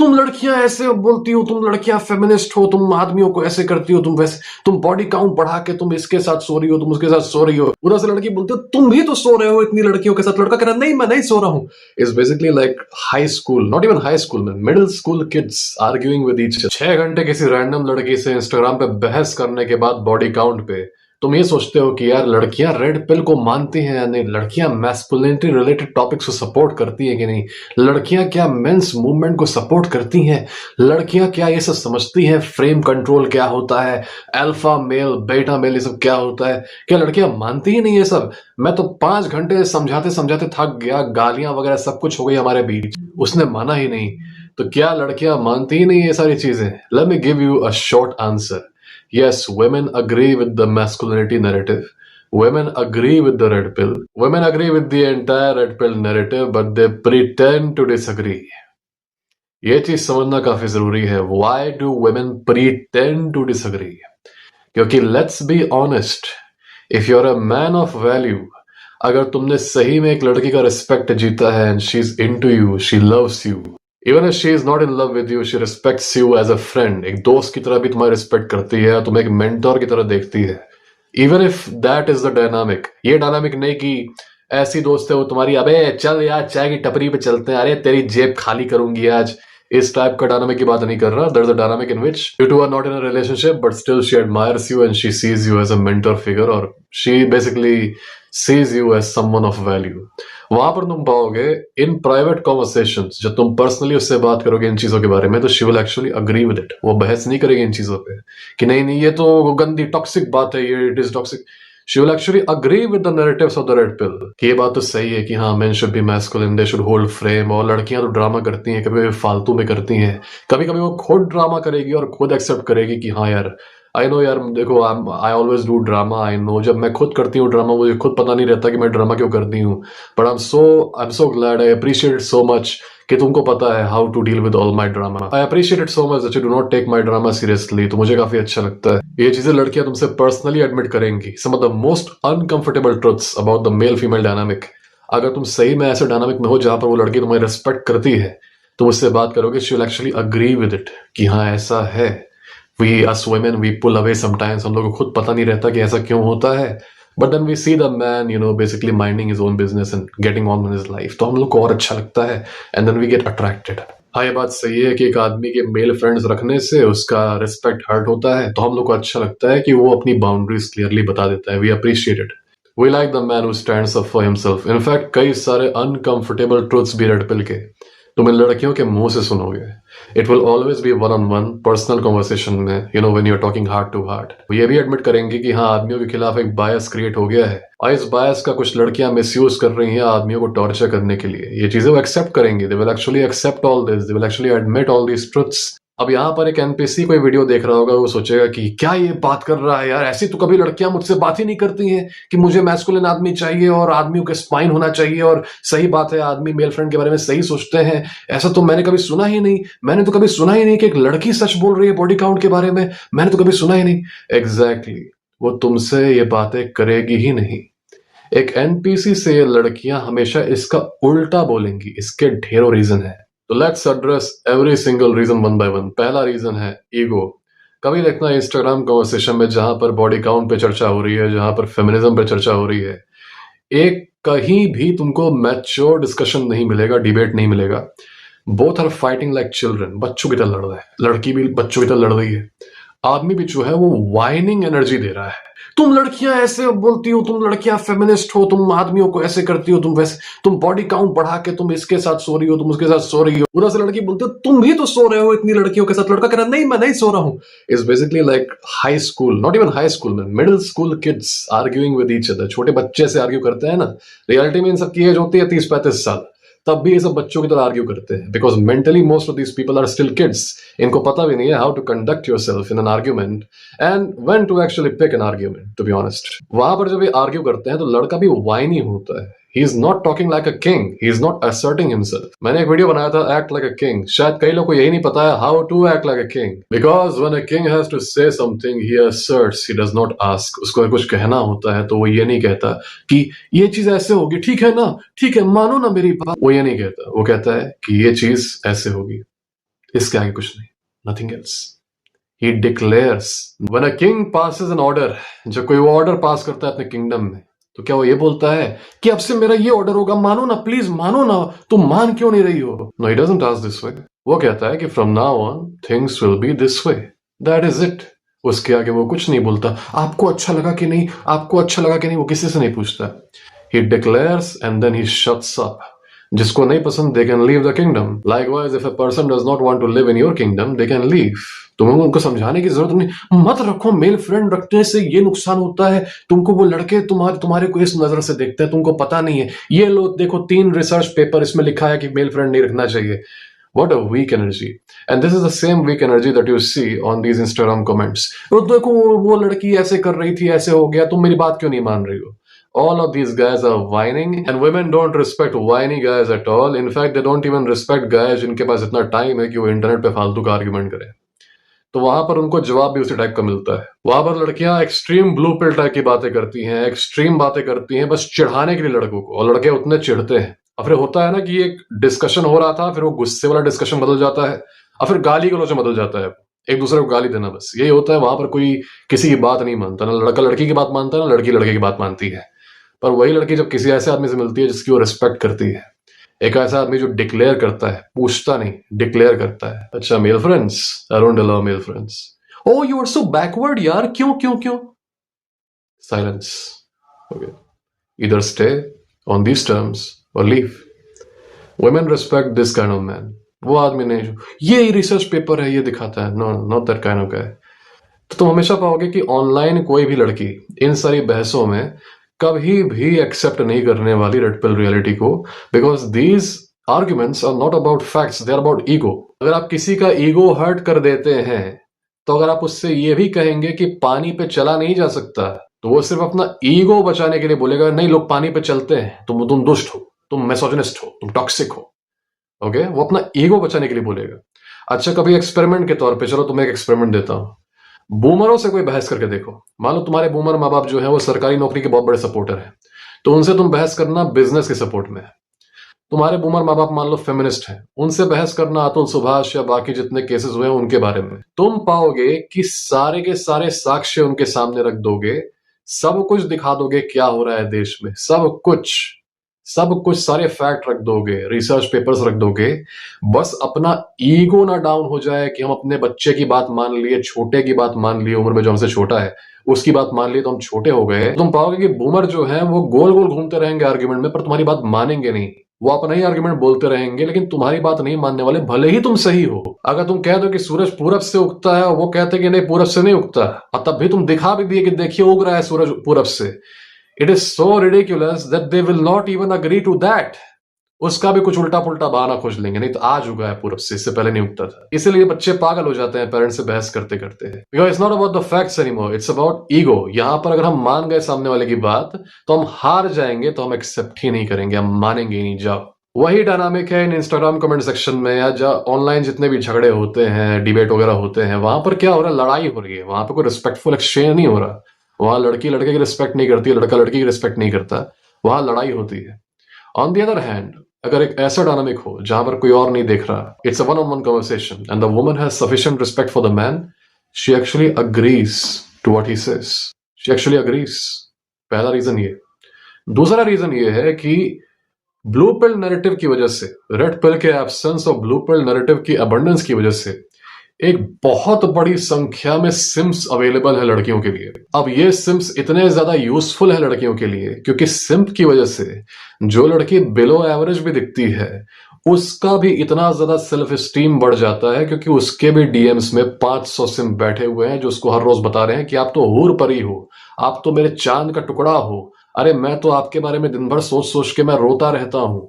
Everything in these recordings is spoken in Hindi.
तुम लड़कियां ऐसे बोलती हो, तुम लड़कियां फेमिनिस्ट हो, तुम आदमियों को ऐसे करती हो, तुम वैसे, तुम बॉडी काउंट बढ़ा के तुम इसके साथ सो रही हो, तुम उसके साथ सो रही हो। पूरा से लड़की बोलती हो तुम भी तो सो रहे हो इतनी लड़कियों के साथ। लड़का कह रहा नहीं मैं नहीं सो रहा हूँ। Is basically like high school, not even high school में, middle school kids arguing with each. 6 घंटे किसी रैंडम लड़की से इंस्टाग्राम पे बहस करने के बाद बॉडी काउंट पे तुम ये सोचते हो कि यार लड़कियां रेड पिल को मानती हैं या नहीं, लड़कियां मैस्कुलिनिटी रिलेटेड टॉपिक्स को सपोर्ट करती हैं कि नहीं, लड़कियां क्या मेंस मूवमेंट को सपोर्ट करती हैं, लड़कियां क्या ये सब समझती हैं, फ्रेम कंट्रोल क्या होता है, अल्फा मेल बेटा मेल ये सब क्या होता है, क्या लड़कियां मानती ही नहीं ये सब। मैं तो 5 घंटे समझाते समझाते थक गया, गालियां वगैरह सब कुछ हो गई हमारे बीच, उसने माना ही नहीं। तो क्या लड़कियां मानती ही नहीं ये सारी चीजें? Let me give you a short answer. Yes, women agree with the masculinity narrative. Women agree with the red pill. Women agree with the entire red pill narrative, but they pretend to disagree. ये चीज समझना काफी जरूरी है। Why do women pretend to disagree? क्योंकि let's be honest, if you're a man of value, अगर तुमने सही में एक लड़की का रिस्पेक्ट जीता है and she's into you, she loves you, even if she is not in love with you, she respects you as a friend, एक दोस्त की तरह भी तुम्हारी रिस्पेक्ट करती है, तुम्हें एक मेंटोर की तरह देखती है, even if that is the dynamic, ये डायनामिक नहीं कि ऐसी दोस्त है वो तुम्हारी अबे चल यार चाय की टपरी पे चलते हैं, अरे तेरी जेब खाली करूंगी आज, इस टाइप का डायनामिक की बात नहीं कर रहा। There's a dynamic in which you two are not in a relationship, but still she admires you and she sees you as a mentor figure, or she basically sees you as someone of value. वहां पर तुम पाओगे इन प्राइवेट कॉन्वर्सेशंस, जब तुम पर्सनली उससे बात करोगे इन चीजों के बारे में, तो she will actually agree with it. वो बहस नहीं करेगी इन चीजों पे कि नहीं नहीं ये तो गंदी टॉक्सिक बात है, ये it is toxic. She will actually agree with the narratives of the red pill कि ये बात तो सही है कि हाँ main should be masculine, they should hold frame, और लड़कियां तो ड्रामा करती हैं, कभी कभी फालतू में करती हैं, कभी कभी वो खुद ड्रामा करेगी और खुद एक्सेप्ट करेगी कि हाँ यार आई नो यार, देखो I always do drama, I know जब मैं खुद करती हूँ ड्रामा मुझे खुद पता नहीं रहता कि मैं ड्रामा क्यों करती हूँ, but I am so glad, I appreciate so much कि तुमको पता है how to deal with all my drama. I appreciate it so much that you do not take my drama seriously. तो मुझे काफी अच्छा लगता है ये चीजें लड़कियां तुमसे पर्सनली एडमिट करेंगी। Some of the most uncomfortable truths about the male female dynamic. अगर तुम सही में ऐसे डायनामिक में हो जहां पर वो लड़की तुम्हें रिस्पेक्ट करती है, तुम उससे बात करोगे, she will actually agree with it कि हाँ ऐसा है। We us women we pull away sometimes, हम लोगों को खुद पता नहीं रहता कि ऐसा क्यों होता है, but then we see the man basically minding his own business and getting on with his life, तो हम लोग को और अच्छा लगता है and then we get attracted। हाँ ये बात सही है कि एक आदमी के मेल फ्रेंड्स रखने से उसका रिस्पेक्ट हर्ट होता है, तो हम लोग को अच्छा लगता है कि वो अपनी बाउंड्रीज क्लियरली बता देता है। We appreciate it. We like the man who stands up for himself. In fact कई सारे अनकंफर्टेबल ट्रुथ्स भी रेड पिल के तुम इन लड़कियों के मुंह से सुनोगे। It will always be one on one personal conversation में, when you are talking heart to heart. वो ये भी एडमिट करेंगे कि हाँ आदमियों के खिलाफ एक बायस क्रिएट हो गया है और इस बायस का कुछ लड़कियां मिसयूज कर रही हैं आदमियों को टॉर्चर करने के लिए। ये चीजें वो एक्सेप्ट करेंगे। They will actually accept all this, they will actually admit all these truths. अब यहाँ पर एक एनपीसी कोई वीडियो देख रहा होगा, वो सोचेगा कि क्या ये बात कर रहा है यार, ऐसी तो कभी लड़कियां मुझसे बात ही नहीं करती हैं कि मुझे मैस्कुलिन आदमी चाहिए और आदमियों के स्पाइन होना चाहिए, और सही बात है आदमी मेल फ्रेंड के बारे में सही सोचते हैं, ऐसा तो मैंने कभी सुना ही नहीं। मैंने तो कभी सुना ही नहीं कि एक लड़की सच बोल रही है बॉडी काउंट के बारे में, मैंने तो कभी सुना ही नहीं। एग्जैक्टली वो तुमसे ये बातें करेगी ही नहीं। एक एनपीसी से ये लड़कियां हमेशा इसका उल्टा बोलेंगी। इसके ढेरों रीजन है, तो let's address every single reason one by one. पहला रीजन है ईगो। कभी देखना इंस्टाग्राम कॉन्वर्सेशन में जहां पर बॉडी काउंट पे चर्चा हो रही है, जहां पर फेमिनिज्म पे चर्चा हो रही है, एक कहीं भी तुमको मैच्योर डिस्कशन नहीं मिलेगा, डिबेट नहीं मिलेगा। Both are fighting like children, बच्चों की तरह लड़ रहा है, लड़की भी बच्चों की तरह लड़ रही है, आदमी भी जो है वो वाइनिंग एनर्जी दे रहा है। तुम लड़कियां ऐसे बोलती हो, तुम लड़कियां फेमिनिस्ट हो, तुम आदमियों को ऐसे करती हो, तुम वैसे, तुम बॉडी काउंट बढ़ा के तुम इसके साथ सो रही हो, तुम उसके साथ सो रही हो। पूरा से लड़की बोलती हो तुम भी तो सो रहे हो इतनी लड़कियों के साथ। लड़का कह रहा नहीं मैं नहीं सो रहा हूँ। Is basically like high school, not even high school में, middle school kids arguing with each other. छोटे बच्चे से आर्ग्यू करते हैं ना, रियलिटी में इन सब की एज होती है 30-35 साल, तब भी ये सब बच्चों की तरह आर्ग्यू करते हैं, because mentally most of these people are still kids. इनको पता भी नहीं है how to conduct yourself in an argument and when to actually pick an argument, to be honest. वहां पर जब ये आर्ग्यू करते हैं तो लड़का भी वाइनी होता है। He is not talking like a king. He is not asserting himself. मैंने एक वीडियो बनाया था act like a king. शायद कई लोगों को यही नहीं पता है how to act like a king. Because when a king has to say something, he asserts. He does not ask. उसको कुछ कहना होता है तो वो ये नहीं कहता कि ये चीज ऐसे होगी, ठीक है ना, ठीक है मानो ना मेरी बात। वो ये नहीं कहता, वो कहता है कि ये चीज ऐसे होगी। इसके आगे कुछ नहीं, nothing else. He declares when a king passes an order, जब कोई वो ऑर्डर पास करता है अपने किंगडम में, तो क्या वो ये बोलता है कि अब से मेरा ये ऑर्डर होगा, मानो ना, प्लीज मानो ना, तुम मान क्यों नहीं रही हो? No, he doesn't ask this way. वो कहता है कि from now on things will be this way, that is it. उसके आगे वो कुछ नहीं बोलता। आपको अच्छा लगा कि नहीं, आपको अच्छा लगा कि नहीं, वो किसी से नहीं पूछता। He declares and then he shuts up. जिसको नहीं पसंद, they can leave the kingdom. Likewise if a person does not want to live in your kingdom, they can leave. तुम्हें उनको समझाने की जरूरत नहीं, मत रखो, मेल फ्रेंड रखने से ये नुकसान होता है, तुमको वो लड़के तुम्हारे को इस नजर से देखते हैं, तुमको पता नहीं है। ये लो देखो 3 रिसर्च पेपर, इसमें लिखा है कि मेल फ्रेंड नहीं रखना चाहिए। What a weak energy. And this is the same weak energy that you see on these Instagram comments. तो देखो वो लड़की ऐसे कर रही थी, ऐसे हो गया, तुम मेरी बात क्यों नहीं मान रही हो? All of these guys are whining, and women don't respect whiny guys at all. In fact, they don't even respect guys जिनके पास इतना टाइम है कि वो इंटरनेट पे फालतू का आर्ग्यूमेंट करें। तो वहां पर उनको जवाब भी उसी टाइप का मिलता है। वहां पर लड़कियां एक्सट्रीम ब्लू पिल टाइप की बातें करती हैं, एक्सट्रीम बातें करती हैं बस चिढ़ाने के लिए लड़कों को, और लड़के उतने चिढ़ते हैं। और फिर होता है ना कि एक डिस्कशन हो रहा था, फिर वो गुस्से वाला डिस्कशन बदल जाता है, और फिर गाली गलौज में बदल जाता है, एक दूसरे को गाली देना, बस यही होता है। वहां पर कोई किसी की बात नहीं मानता, ना लड़का लड़की की बात मानता है, ना लड़की लड़के की बात मानती है। पर वही लड़की जब किसी ऐसे आदमी से मिलती है जिसकी वो रिस्पेक्ट करती है, एक ऐसा आदमी जो डिक्लेयर करता है, पूछता नहीं, डिक्लेयर करता है, अच्छा male friends, I don't allow male friends. Oh you are so backward यार, क्यों क्यों क्यों? Silence. Okay, either stay on these terms or leave. Women respect this kind of man. वो आदमी नहीं जो ये रिसर्च पेपर है ये दिखाता है, no, not that kind of guy. तो तुम हमेशा पाओगे कि ऑनलाइन कोई भी लड़की इन सारी बहसों में कभी भी एक्सेप्ट नहीं करने वाली रेड पिल रियलिटी को, because these arguments are not about facts, they are about ego. अगर आप किसी का ईगो हर्ट कर देते हैं, तो अगर आप उससे ये भी कहेंगे कि पानी पे चला नहीं जा सकता, तो वो सिर्फ अपना ईगो बचाने के लिए बोलेगा, नहीं लोग पानी पे चलते हैं, तुम दुष्ट हो, तुम मिसोजिनिस्ट हो, तुम टॉक्सिक हो। ओके, वो अपना ईगो बचाने के लिए बोलेगा। अच्छा, कभी एक्सपेरिमेंट के तौर पे, चलो तुम्हें एक एक्सपेरिमेंट देता हूं। बूमरों से कोई बहस करके देखो। मान लो तुम्हारे बूमर माँ बाप जो है वो सरकारी नौकरी के बहुत बड़े सपोर्टर हैं, तो उनसे तुम बहस करना बिजनेस के सपोर्ट में। तुम्हारे बूमर माँ बाप मान लो फेमिनिस्ट हैं, उनसे बहस करना अतुल सुभाष या बाकी जितने केसेस हुए हैं उनके बारे में। तुम पाओगे कि सारे के सारे साक्ष्य उनके सामने रख दोगे, सब कुछ दिखा दोगे क्या हो रहा है देश में, सब कुछ सारे फैक्ट रख दोगे, रिसर्च पेपर्स रख दोगे। बस अपना ईगो ना डाउन हो जाए कि हम अपने बच्चे की बात मान लिए, छोटे की बात मान लिए, उम्र में जो हमसे छोटा है उसकी बात मान लिए तो हम छोटे हो गए। तुम पाओगे कि बूमर जो है वो गोल गोल घूमते रहेंगे आर्ग्यूमेंट में, पर तुम्हारी बात मानेंगे नहीं। वो अपना ही आर्ग्यूमेंट बोलते रहेंगे, लेकिन तुम्हारी बात नहीं मानने वाले, भले ही तुम सही हो। अगर तुम कह दो कि सूरज पूरब से उगता है और वो कहते कि नहीं पूरब से नहीं उगता, और तब भी तुम दिखा भी दिए कि देखिए उग रहा है सूरज पूरब से, it is so ridiculous that they will not even agree to that. उसका भी कुछ उल्टा पुल्टा बहाना खोज लेंगे, नहीं तो आज उगा है पूरब से, इससे पहले नहीं उगता था। इसलिए बच्चे पागल हो जाते हैं पेरेंट्स से बहस करते करते, because it's not about the facts anymore, it's about ego. यहां पर अगर हम मान गए सामने वाले की बात, तो हम हार जाएंगे, तो हम एक्सेप्ट ही नहीं करेंगे, हम मानेंगे ही नहीं। जाओ, वही डायनामिक है इन इंस्टाग्राम कमेंट सेक्शन में या ऑनलाइन जितने भी झगड़े होते हैं, डिबेट वगैरह होते हैं, वहां पर क्या हो रहा है, लड़ाई हो रही है। वहां पर कोई रिस्पेक्टफुल एक्सचेंज नहीं हो रहा। वहां लड़की लड़के की रिस्पेक्ट नहीं करती, लड़का लड़की की रिस्पेक्ट नहीं करता, वहां लड़ाई होती है। ऑन द अदर हैंड, अगर एक ऐसा डायनामिक हो जहां पर कोई और नहीं देख रहा, it's a one on one conversation and the woman has sufficient respect for the man, she actually agrees to what he says, she actually agrees. पहला रीजन ये। दूसरा रीजन ये है कि ब्लू पिल नैरेटिव की वजह से, रेड पिल के एब्सेंस और ब्लू पिल नैरेटिव की अबंडेंस की वजह से, एक बहुत बड़ी संख्या में सिम्स अवेलेबल है लड़कियों के लिए। अब ये सिम्स इतने ज्यादा यूजफुल है लड़कियों के लिए क्योंकि सिम्प की वजह से जो लड़की बिलो एवरेज भी दिखती है, उसका भी इतना ज्यादा सेल्फ स्टीम बढ़ जाता है, क्योंकि उसके भी डीएम्स में 500 सिम्प बैठे हुए हैं जो उसको हर रोज बता रहे हैं कि आप तो हूर परी हो, आप तो मेरे चांद का टुकड़ा हो, अरे मैं तो आपके बारे में दिन भर सोच सोच के मैं रोता रहता हूं।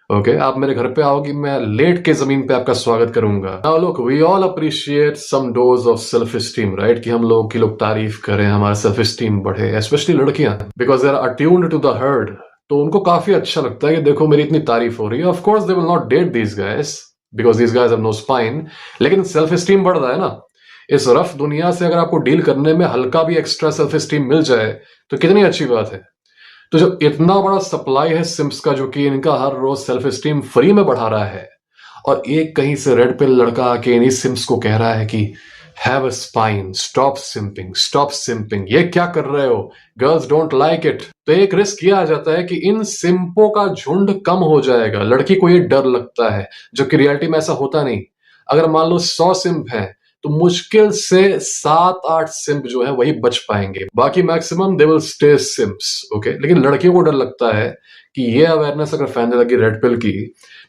ओके, आप मेरे घर पे आओगी, मैं लेट के जमीन पे आपका स्वागत करूंगा। Now look, we all appreciate some dose of self esteem, right, कि हम लोग की लोग तारीफ करें, हमारा सेल्फ स्टीम बढ़े, स्पेशली लड़कियां, because they are attuned to the herd. तो उनको काफी अच्छा लगता है कि देखो मेरी इतनी तारीफ हो रही है। Of course they will not date these guys because these guys have no spine, लेकिन सेल्फ स्टीम बढ़ रहा है ना। इस रफ दुनिया से अगर आपको डील करने में हल्का भी एक्स्ट्रा सेल्फ स्टीम मिल जाए तो कितनी अच्छी बात है। तो जब इतना बड़ा सप्लाई है सिम्स का जो कि इनका हर रोज सेल्फ स्टीम फ्री में बढ़ा रहा है, और एक कहीं से रेड पिल लड़का आके इन्हीं सिम्स को कह रहा है कि have a spine, stop simping, ये क्या कर रहे हो, गर्ल्स डोंट लाइक इट। तो एक रिस्क ये आ जाता है कि इन सिंपों का झुंड कम हो जाएगा। लड़की को ये डर लगता है, जो कि रियलिटी में ऐसा होता नहीं। अगर मान लो 100 सिंप है तो मुश्किल से 7-8 सिंप जो है वही बच पाएंगे, बाकी maximum they will stay simps. Okay, लेकिन लड़कियों को डर लगता है कि ये अवेयरनेस अगर फैलने लगी रेड पिल की,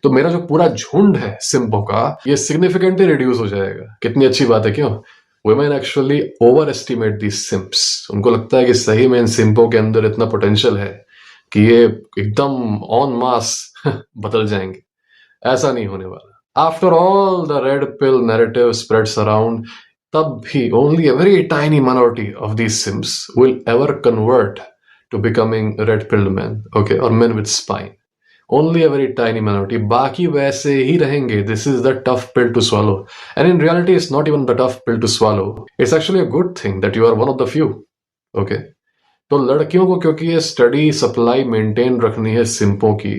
तो मेरा जो पूरा झुंड है सिंपों का ये सिग्निफिकेंटली रिड्यूस हो जाएगा। कितनी अच्छी बात है, क्यों? वुमेन एक्चुअली ओवर एस्टिमेट दी सिंप्स। उनको लगता है कि सही में इन सिंपों के अंदर इतना पोटेंशियल है कि ये एकदम ऑन मास बदल जाएंगे। ऐसा नहीं होने वाला। After all the red pill narrative spreads around, तब भी only a very tiny minority of these simps will ever convert to becoming red pilled men, okay, or men with spine. Only a very tiny minority. बाकी वैसे ही रहेंगे. This is the tough pill to swallow. And in reality, it's not even the tough pill to swallow. It's actually a good thing that you are one of the few. Okay. तो लड़कियों को क्योंकि ये स्टडी सप्लाई मेंटेन रखनी है सिंपों की,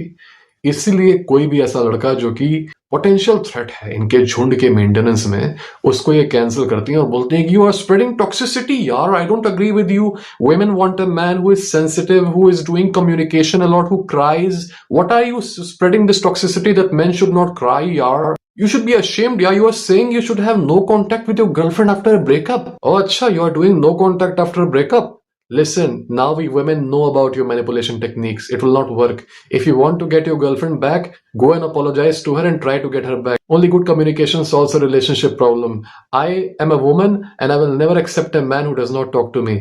इसीलिए कोई भी ऐसा लड़का जो कि पोटेंशियल थ्रेट है इनके झुंड के मेंटेनेंस में, उसको ये कैंसिल करती हैं और बोलते हैं कि यू आर स्प्रेडिंग टॉक्सिसिटी। यार, I don't agree with you. Women want a man who is sensitive, who is doing communication a lot, who cries. What are you spreading this toxicity that men should not cry? यार, you should be ashamed. Yeah, you are saying you should have no contact with your girlfriend after a breakup. Oh, acha, you are doing no contact after a breakup. Listen, now we women know about your manipulation techniques. It will not work. If you want to get your girlfriend back, go and apologize to her and try to get her back. Only good communication solves a relationship problem. I am a woman and I will never accept a man who does not talk to me.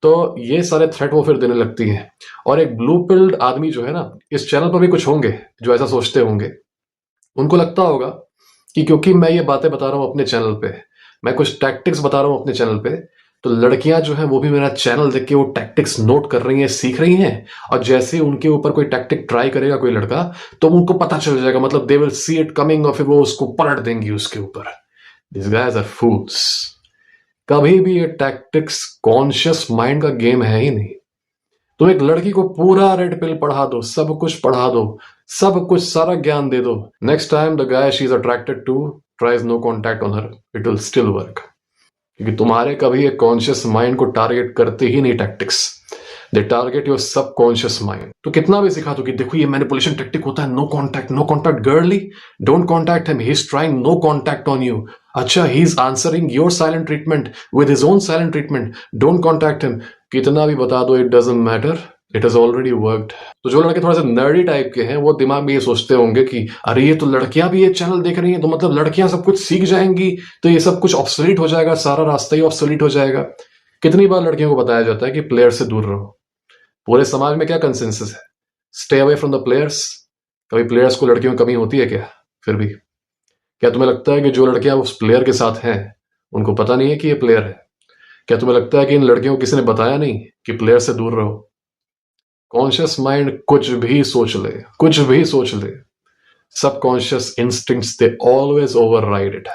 तो ये सारे थ्रेट वो फिर देने लगती है। और एक ब्लू पिल्ड आदमी जो है ना, इस चैनल पर भी कुछ होंगे जो ऐसा सोचते होंगे। उनको लगता होगा कि क्योंकि मैं ये बातें बता रहा हूं अपने चैनल पे, मैं कुछ टैक्टिक्स बता रहा हूं अपने चैनल पे, तो लड़कियां जो हैं वो भी मेरा चैनल देख के वो टैक्टिक्स नोट कर रही हैं, सीख रही हैं। और जैसे उनके ऊपर कोई टैक्टिक ट्राई करेगा कोई लड़का, तो उनको पता चल जाएगा, मतलब they will see it coming और फिर वो उसको पलट देंगी उसके ऊपर। This guys are fools. कभी भी ये टैक्टिक्स कॉन्शियस माइंड का गेम है ही नहीं। तुम एक लड़की को पूरा रेड पिल पढ़ा दो, सब कुछ पढ़ा दो, सब कुछ सारा ज्ञान दे दो, next time the guy she is attracted to tries no contact on her, it will still work. क्योंकि तुम्हारे कभी एक कॉन्शियस माइंड को टारगेट करते ही नहीं टैक्टिक्स, दे टारगेट योर सब कॉन्शियस माइंड। तो कितना भी सिखा दो कि देखो ये मैनिपुलेशन टैक्टिक होता है, no contact girly, don't contact him, he is trying no contact on you. अच्छा, he is answering your silent treatment with his own silent treatment, don't contact him. कितना भी बता दो, it doesn't matter, it has already worked. तो जो लड़के थोड़े से नर्डी टाइप के हैं, वो दिमाग में ये सोचते होंगे कि अरे ये तो लड़कियां भी ये चैनल देख रही हैं, तो मतलब लड़कियां सब कुछ सीख जाएंगी, तो ये सब कुछ ऑब्सोलीट हो जाएगा, सारा रास्ता ही ऑब्सोलीट हो जाएगा। कितनी बार लड़कियों को बताया जाता है कि प्लेयर से दूर रहो। पूरे समाज में क्या कंसेंसस है? Stay away from the players. कभी प्लेयर्स को लड़कियों की कमी होती है क्या? फिर भी क्या तुम्हें लगता है कि जो लड़कियां उस प्लेयर के साथ हैं उनको पता नहीं है कि ये प्लेयर है? क्या तुम्हें लगता है कि इन लड़कियों को किसी ने बताया नहीं कि प्लेयर से दूर रहो? कॉन्शियस माइंड कुछ भी सोच ले, कुछ भी सोच ले, subconscious instincts they always override it,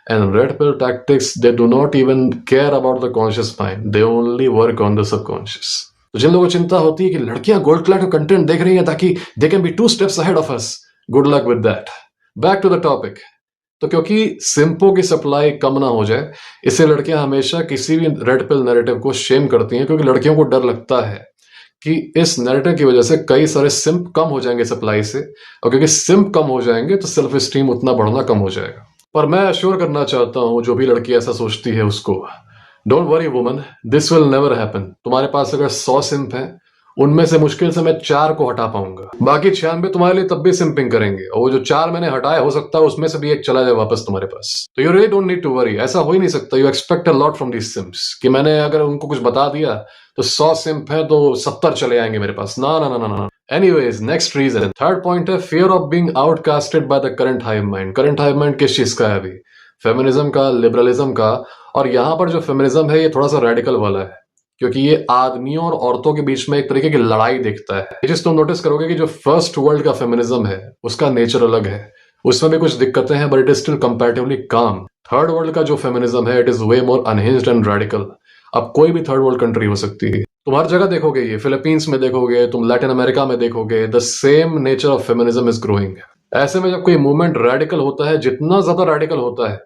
and red pill tactics they do not even care about the conscious mind, they only work on the subconscious. तो जिन लोगों को चिंता होती है कि लड़कियां गोल्ड क्लैड का कंटेंट देख रही हैं ताकि they can be 2 steps ahead of us, good luck with that. Back to the topic. तो क्योंकि सिंपों की सप्लाई कम ना हो जाए, इससे लड़कियां हमेशा किसी भी रेड पिल नैरेटिव को शेम करती हैं, क्योंकि लड़कियों को डर लगता है कि इस नैरेटिव की वजह से कई सारे सिंप कम हो जाएंगे सप्लाई से, और क्योंकि सिंप कम हो जाएंगे तो सेल्फ स्टीम उतना बढ़ना कम हो जाएगा। पर मैं अश्योर करना चाहता हूं जो भी लड़की ऐसा सोचती है उसको, don't worry woman, this will never happen. तुम्हारे पास अगर 100 सिंप हैं, उनमें से मुश्किल से मैं 4 को हटा पाऊंगा, बाकी 96 तुम्हारे लिए तब भी सिंपिंग करेंगे, और वो जो 4 मैंने हटाए हो सकता है उसमें से भी एक चला जाए वापस तुम्हारे पास। तो you really don't need to worry. ऐसा हो ही नहीं सकता। You expect a lot from these simps कि मैंने अगर उनको कुछ बता दिया तो 100 सिंप है तो 70 चले आएंगे मेरे पास। ना ना ना ना ना। Anyways, next reason, third point है fear of being outcasted by the current hive mind. Current hive mind किस चीज का है अभी? फेमिनिज्म का, लिबरलिज्म का। और यहां पर जो फेमिनिज्म है ये थोड़ा सा रेडिकल वाला है, क्योंकि ये आदमियों और औरतों के बीच में एक तरीके की लड़ाई देखता है। ये चीज तुम नोटिस करोगे कि जो फर्स्ट वर्ल्ड का फेमिनिज्म है उसका नेचर अलग है, उसमें भी कुछ दिक्कतें हैं, but it is still comparatively काम। थर्ड वर्ल्ड का जो फेमिनिज्म है it is way more unhinged and radical. अब कोई भी थर्ड वर्ल्ड कंट्री हो सकती है, तुम हर जगह देखोगे, ये फिलीपींस में देखोगे, तुम लैटिन अमेरिका में देखोगे, the same nature of feminism is growing. ऐसे में जब कोई मूवमेंट रेडिकल होता है, जितना ज्यादा रेडिकल होता है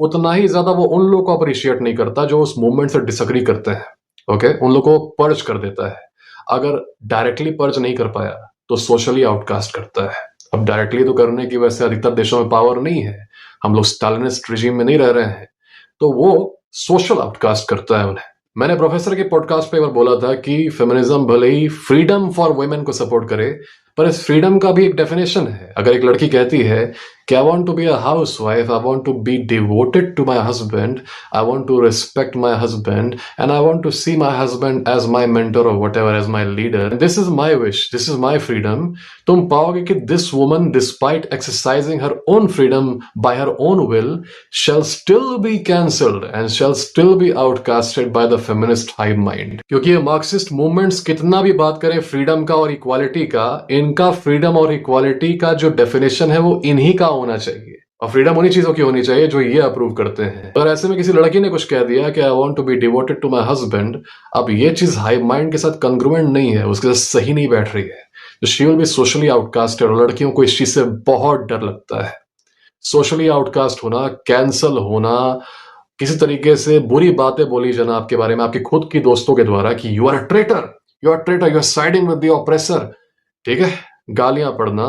उतना ही ज्यादा वो उन लोगों को अप्रिशिएट नहीं करता जो उस मूवमेंट से डिसएग्री करते हैं। ओके, उन लोगों को पर्ज कर देता है। अगर डायरेक्टली पर्ज नहीं कर पाया तो सोशली आउटकास्ट करता है। अब डायरेक्टली तो करने की वजह से अधिकतर देशों में पावर नहीं है, हम लोग स्टालिनिस्ट रिजीम में नहीं रह रहे हैं, तो वो सोशल आउटकास्ट करता है उन्हें। मैंने प्रोफेसर के पॉडकास्ट पे एक बार बोला था कि फेमिनिज्म भले ही फ्रीडम फॉर वुमेन को सपोर्ट करे, पर इस फ्रीडम का भी एक डेफिनेशन है। अगर एक लड़की कहती है कि I want to be a housewife, I want to be devoted to my husband, I want to respect my husband and I want to see my husband as my mentor और whatever as my leader, this is my wish, this is my freedom, तुम पाओगे कि this woman despite exercising her own freedom by her own will shall still be cancelled and shall still be outcasted by the feminist hive mind। क्योंकि ये मार्क्सिस्ट मूवमेंट्स कितना भी बात करें फ्रीडम का और इक्वालिटी का, इनका फ्रीडम और इक्वालिटी का जो डेफिनेशन है वो इन्हीं का होना चाहिए, और फ्रीडम उन्हीं चीजों की होनी चाहिए जो ये अप्रूव करते हैं। और ऐसे में किसी लड़की ने कुछ कह दिया कि I want to be devoted to my husband, अब ये चीज हाइव माइंड के साथ कंग्रुएंट नहीं है, उसके साथ सही नहीं बैठ रही है, तो शी विल बी सोशली आउटकास्टेड। और लड़कियों को इस चीज से बहुत डर लगता है, सोशली आउटकास्ट होना, कैंसल होना, किसी तरीके से बुरी बातें बोली जाना आपके बारे में आपके खुद की दोस्तों के द्वारा कि you are a traitor, you are traitor, you are siding with the oppressor, ठीक है, गालियां पड़ना।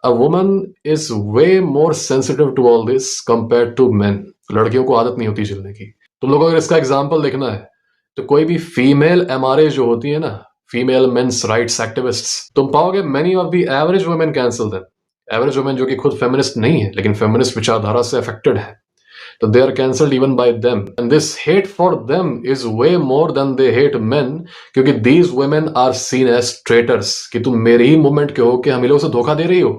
A woman is way more sensitive to all this compare to men. लड़कियों को आदत नहीं होती झेलने की। तुम लोगों को अगर इसका एग्जाम्पल देखना है तो कोई भी फीमेल एमआरए जो होती है ना, फीमेल मेंस राइट्स एक्टिविस्ट्स, तुम पाओगे many of the average women cancel them. Average women जो कि खुद फेमिनिस्ट नहीं है लेकिन फेमिनिस्ट विचारधारा से अफेक्टेड है, तो they are cancelled even by them, and this hate for them is way more than they hate men, क्योंकि these women are seen as traitors, कि तुम मेरे ही मूवमेंट के हो कि हम लोगों से धोखा दे रही हो,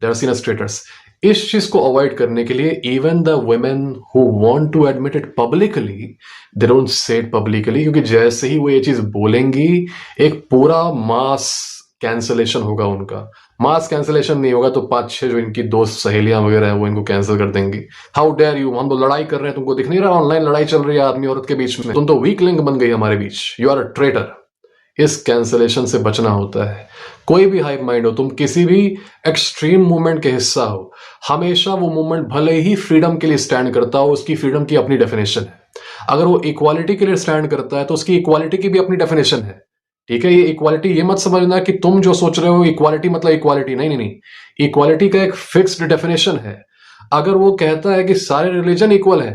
they are seen as traitors. इस चीज को अवॉइड करने के लिए even the women who want to admit it publicly, they don't say it publicly, क्योंकि जैसे ही वो ये चीज बोलेंगी एक पूरा मास कैंसलेशन होगा उनका। मास कैंसलेशन नहीं होगा तो 5-6 जो इनकी दोस्त सहेलियां वगैरह है वो इनको कैंसिल कर देंगी। हाउ डेयर यू, हम तो लड़ाई कर रहे हैं, तुमको दिख नहीं रहा ऑनलाइन लड़ाई चल रही है आदमी औरत के बीच में, तुम तो वीक लिंक बन गई हमारे बीच, यू आर अ ट्रेटर। इस कैंसलेशन से बचना होता है। कोई भी हाइव माइंड हो, तुम किसी भी एक्सट्रीम मूवमेंट के हिस्सा हो, हमेशा वो मूवमेंट भले ही फ्रीडम के लिए स्टैंड करता हो, उसकी फ्रीडम की अपनी डेफिनेशन है। अगर वो इक्वालिटी के लिए स्टैंड करता है तो उसकी इक्वालिटी की भी अपनी डेफिनेशन है, ठीक है। ये इक्वालिटी ये मत समझना कि तुम जो सोच रहे हो इक्वालिटी मतलब इक्वालिटी, नहीं नहीं नहीं, इक्वालिटी का एक फिक्स्ड डेफिनेशन है। अगर वो कहता है कि सारे रिलीजन इक्वल है,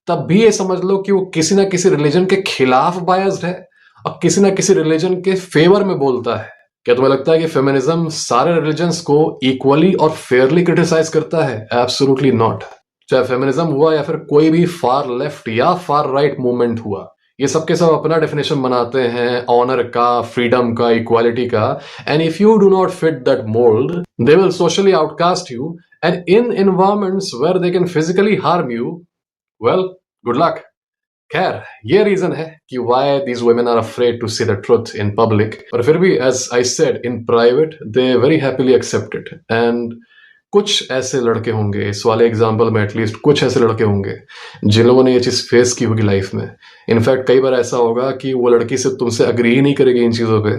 तब भी ये समझ लो कि वो किसी ना किसी रिलीजन के खिलाफ बायस्ड है और किसी ना किसी रिलीजन के फेवर में बोलता है। क्या तुम्हें लगता है कि फेमिनिज्म सारे रिलीजन्स को इक्वली और फेयरली क्रिटिसाइज करता है? Absolutely not. चाहे फेमिनिज्म हुआ या फिर कोई भी फार लेफ्ट या फार राइट मूवमेंट हुआ, ये सबके सब अपना डेफिनेशन बनाते हैं ऑनर का, फ्रीडम का, इक्वालिटी का, and if you do not fit that mould they will socially outcast you, and in environments where they can physically harm you, well good luck. खैर, ये रीजन है कि why these women are afraid to say the truth in public, पर फिर भी as I said in private they very happily accept it. And कुछ ऐसे लड़के होंगे, इस वाले एग्जाम्पल में एटलीस्ट कुछ ऐसे लड़के होंगे जिन लोगों ने ये चीज फेस की होगी लाइफ में। इनफैक्ट कई बार ऐसा होगा कि वो लड़की से तुमसे अग्री ही नहीं करेगी इन चीजों पे,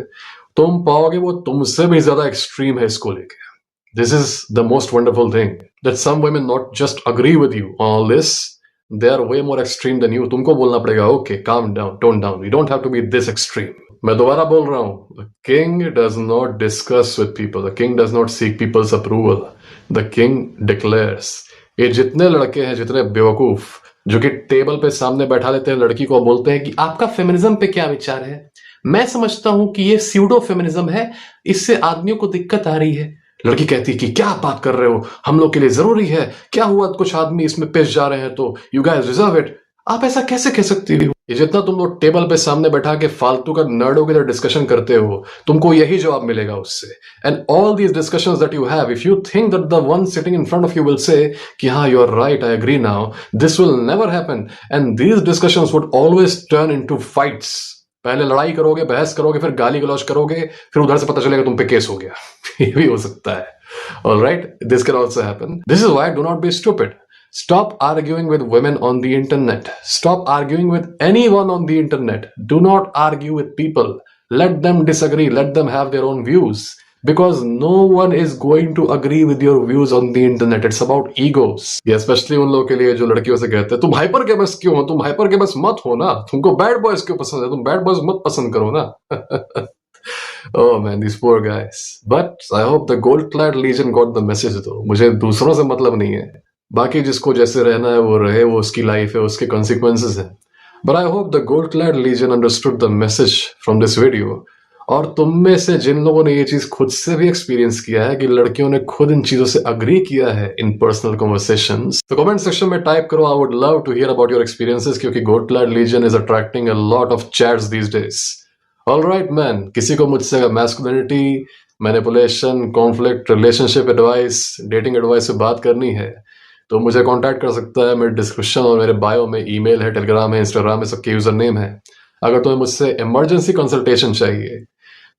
तुम पाओगे वो तुमसे भी ज्यादा एक्सट्रीम है इसको लेके। This is the most wonderful thing that some women not just agree with you on this, they are way more extreme than you. तुमको बोलना पड़ेगा okay calm down, tone down, you don't have to be this extreme. मैं दोबारा बोल रहा हूं, the king does not discuss with people, the king does not seek people's approval, the king declares. ये जितने लड़के हैं, जितने बेवकूफ जो कि टेबल पे सामने बैठा लेते हैं लड़की को, बोलते हैं कि आपका फेमिनिज्म पे क्या विचार है, मैं समझता हूं कि ये स्यूडो फेमिनिज्म है, इससे आदमियों को दिक्कत आ रही है। लड़की कहती है कि क्या आप बात कर रहे हो, हम लोग के लिए जरूरी है, क्या हुआ कुछ आदमी इसमें पेश जा रहे हैं तो यू गाइस डिजर्व इट। आप ऐसा कैसे कह सकती हो? ये जितना तुम लोग टेबल पे सामने बैठा के फालतू का नर्डों की तरह डिस्कशन करते हो, तुमको यही जवाब मिलेगा उससे। And all these discussions that you have, if you think that the one sitting in front of you will say कि हाँ you are right, I agree now, this will never happen, and these discussions would always turn into fights. पहले लड़ाई करोगे, बहस करोगे, फिर गाली गलौज करोगे, फिर उधर से पता चलेगा तुम पे केस हो गया। ये भी हो सकता है। All right, this can also happen. This is why do not be stupid. Stop arguing with women on the internet. Stop arguing with anyone on the internet. Do not argue with people. Let them disagree. Let them have their own views. because no one is going to agree with your views on the internet. It's about egos. ये स्पेशली उन लोगों के लिए जो लड़कियों से कहते हैं तुम हाइपर गेमर्स क्यों हो, तुम हाइपर गेमर्स मत हो ना, तुमको बैड बॉयज क्यों पसंद है, तुम बैड बॉयज मत पसंद करो ना. Oh man, these poor guys. But I hope the gold-clad legion got the message though. मुझे दूसरों से मतलब नहीं है. बाकी जिसको जैसे रहना है वो रहे, वो उसकी लाइफ है, उसके consequences हैं. But I hope the gold-clad legion understood the message from this video. और तुम में से जिन लोगों ने ये चीज खुद से भी एक्सपीरियंस किया है कि लड़कियों ने खुद इन चीजों से अग्री किया है इन पर्सनल कन्वर्सेशंस, तो कमेंट सेक्शन में टाइप करो. I would love to hear about your experiences, क्योंकि gold clad legion is attracting a lot of chats these days. Alright man, किसी को मुझसे masculinity, manipulation, conflict, relationship advice, dating advice से बात करनी है तो मुझे कांटेक्ट कर सकता है. मेरे डिस्क्रिप्शन और मेरे बायो में ईमेल है, टेलीग्राम है, इंस्टाग्राम है, सबके यूजर नेम है. अगर तुम्हें मुझसे इमरजेंसी कंसल्टेशन चाहिए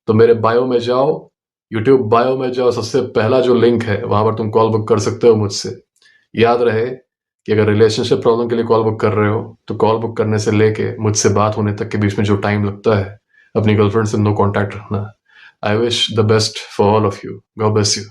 तो मेरे बायो में जाओ, यूट्यूब बायो में जाओ, सबसे पहला जो लिंक है वहां पर तुम कॉल बुक कर सकते हो मुझसे. याद रहे कि अगर रिलेशनशिप प्रॉब्लम के लिए कॉल बुक कर रहे हो तो कॉल बुक करने से लेके मुझसे बात होने तक के बीच में जो टाइम लगता है, अपनी गर्लफ्रेंड से नो कांटेक्ट रखना. I wish the best for all of you. God bless you.